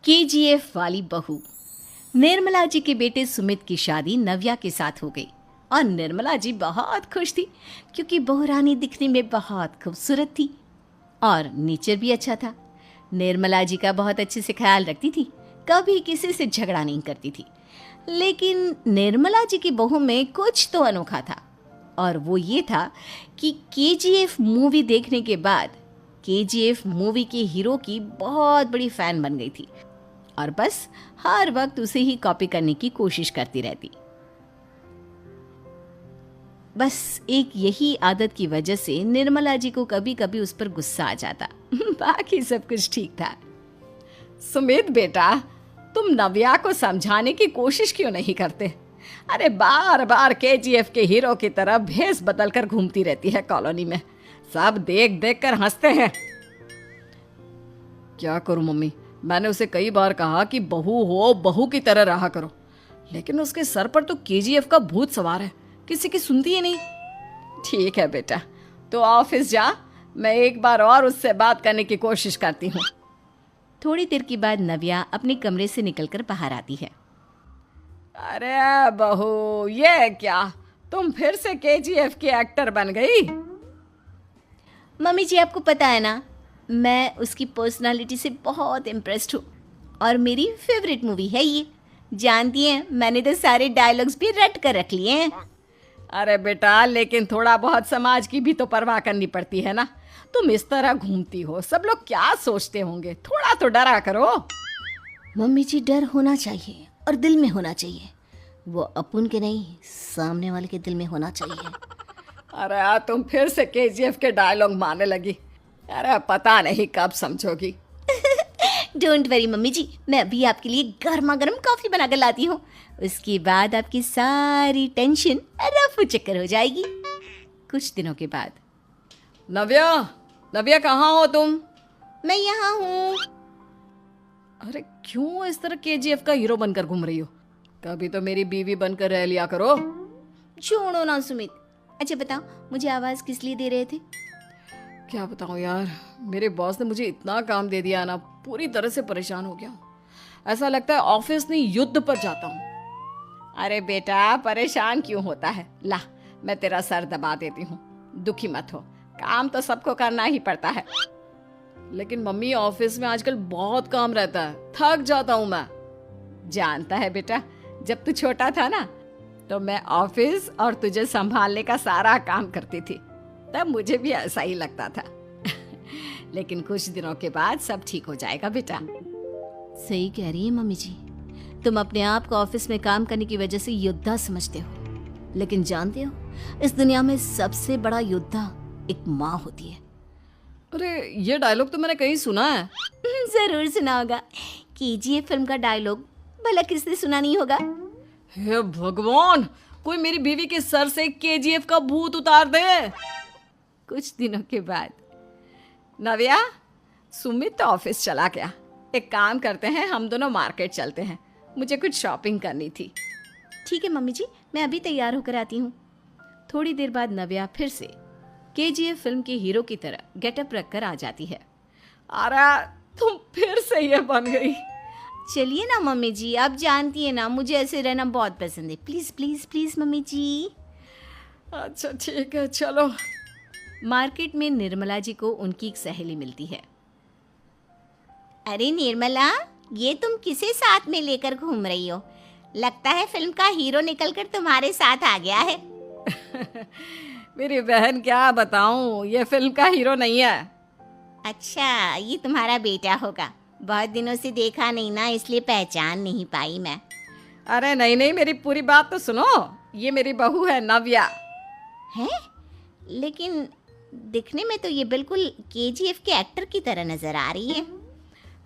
KGF वाली बहू। निर्मला जी के बेटे सुमित की शादी नव्या के साथ हो गई और निर्मला जी बहुत खुश थी क्योंकि बहू रानी दिखने में बहुत खूबसूरत थी और नेचर भी अच्छा था। निर्मला जी का बहुत अच्छे से ख्याल रखती थी, कभी किसी से झगड़ा नहीं करती थी। लेकिन निर्मला जी की बहू में कुछ तो अनोखा था और वो ये था कि केजीएफ मूवी देखने के बाद केजीएफ मूवी के हीरो की बहुत बड़ी फैन बन गई थी और बस हर वक्त उसे ही कॉपी करने की कोशिश करती रहती। बस एक यही आदत की वजह से निर्मला जी को कभी कभी उस पर गुस्सा आ जाता। बाकी सब कुछ ठीक था। सुमित बेटा, तुम नव्या को समझाने की कोशिश क्यों नहीं करते? अरे बार बार केजीएफ के हीरो की तरह भेस बदल कर घूमती रहती है कॉलोनी में। सब देख देख कर हंसते हैं। क्या करूं मम्मी, मैंने उसे कई बार कहा कि बहू हो, बहू की तरह रहा करो, लेकिन उसके सर पर तो केजीएफ का भूत सवार है, किसी की सुनती ही नहीं। ठीक है बेटा, तो ऑफिस जा, मैं एक बार और उससे बात करने की कोशिश करती हूँ। थोड़ी देर के बाद नव्या अपने कमरे से निकलकर बाहर आती है। अरे बहू, ये क्या, तुम फिर से केजीएफ की एक्टर बन गई? मम्मी जी, आपको पता है ना, मैं उसकी पर्सनालिटी से बहुत इम्प्रेस्ड हूँ और मेरी फेवरेट मूवी है ये। जानती हैं, मैंने तो सारे डायलॉग्स भी रट कर रख लिए हैं। अरे बेटा, लेकिन थोड़ा बहुत समाज की भी तो परवाह करनी पड़ती है ना। तुम इस तरह घूमती हो, सब लोग क्या सोचते होंगे, थोड़ा तो डरा करो। मम्मी जी, डर होना चाहिए और दिल में होना चाहिए। वो अपन के नहीं, सामने वाले के दिल में होना चाहिए। अरे तुम फिर से केजीएफ के डायलॉग मारने लगी। अरे पता नहीं कब समझोगी। डोंट वरी मम्मी जी, मैं अभी आपके लिए गर्मा गर्म कॉफी बनाकर लाती हूँ। उसके बाद आपकी सारी टेंशन रफू चक्कर हो जाएगी। कुछ दिनों के बाद। नव्या, नव्या कहाँ हो तुम? मैं यहाँ हूँ। अरे क्यों इस तरह केजीएफ का हीरो बनकर घूम रही हो? कभी तो मेरी बीवी बनकर रह लिया करो। छोड़ो ना सुमित। अच्छा बताओ, मुझे आवाज़ किस लिए दे रहे थे? क्या बताऊँ यार, मेरे बॉस ने मुझे इतना काम दे दिया ना, पूरी तरह से परेशान हो गया हूँ। ऐसा लगता है ऑफिस नहीं, युद्ध पर जाता हूँ। अरे बेटा, परेशान क्यों होता है? ला, मैं तेरा सर दबा देती हूँ, दुखी मत हो। काम तो सबको करना ही पड़ता है। लेकिन मम्मी, ऑफिस में आजकल बहुत काम रहता है, थक जाता हूँ मैं। जानता है बेटा, जब तू छोटा था ना, तो मैं ऑफिस और तुझे संभालने का सारा काम करती थी, तब मुझे भी ऐसा ही लगता था। लेकिन कुछ दिनों के बाद सब ठीक हो जाएगा बेटा। सही कह रही है मम्मी जी, तुम अपने आप को ऑफिस में काम करने की वजह से योद्धा समझते हो, लेकिन जानते हो, इस दुनिया में सबसे बड़ा योद्धा एक माँ होती है। अरे ये डायलॉग तो मैंने कहीं सुना है। जरूर सुना होगा। केजीएफ फिल्म का डायलॉग भला किसने सुना नहीं होगा? हे भगवान, कोई मेरी बीवी के सर से केजीएफ का भूत उतार दे। कुछ दिनों के बाद। नव्या, सुमित तो ऑफिस चला गया। एक काम करते हैं, हम दोनों मार्केट चलते हैं, मुझे कुछ शॉपिंग करनी थी। ठीक है मम्मी जी, मैं अभी तैयार होकर आती हूँ। थोड़ी देर बाद नव्या फिर से केजीएफ फिल्म के हीरो की तरह गेटअप रखकर आ जाती है। अरे तुम फिर से ये बन गई। चलिए ना मम्मी जी, आप जानती है ना, मुझे ऐसे रहना बहुत पसंद है। प्लीज प्लीज प्लीज मम्मी जी। अच्छा ठीक है, चलो। मार्केट में निर्मला जी को उनकी एक सहेली मिलती है। अरे निर्मला, ये तुम किसे साथ में लेकर घूम रही हो? लगता है फिल्म का हीरो निकलकर तुम्हारे साथ आ गया है। मेरी बहन, क्या बताऊं, ये फिल्म का हीरो नहीं है। अच्छा, ये तुम्हारा बेटा होगा। बहुत दिनों से देखा नहीं ना, इसलिए पहचान नहीं पाई मैं। अरे नहीं नहीं, मेरी पूरी बात तो सुनो। ये मेरी बहू है नव्या। है? लेकिन दिखने में तो ये बिल्कुल केजीएफ के एक्टर की तरह नजर आ रही है।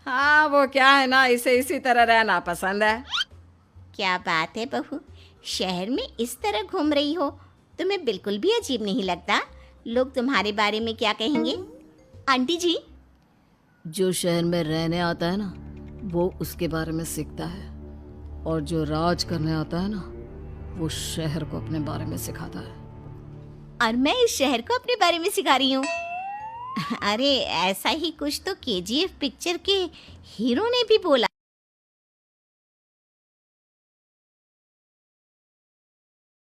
हाँ, वो क्या है ना, इसे इसी तरह रहना पसंद है। क्या बात है बहू, शहर में इस तरह घूम रही हो, तुम्हें बिल्कुल भी अजीब नहीं लगता? लोग तुम्हारे बारे में क्या कहेंगे? आंटी जी, जो शहर में रहने आता है ना, वो उसके बारे में सीखता है, और जो राज करने आता है ना, वो शहर को अपने बारे में सिखाता है। और मैं इस शहर को अपने बारे में सिखा रही हूँ। अरे ऐसा ही कुछ तो केजीएफ पिक्चर के हीरो ने भी बोला।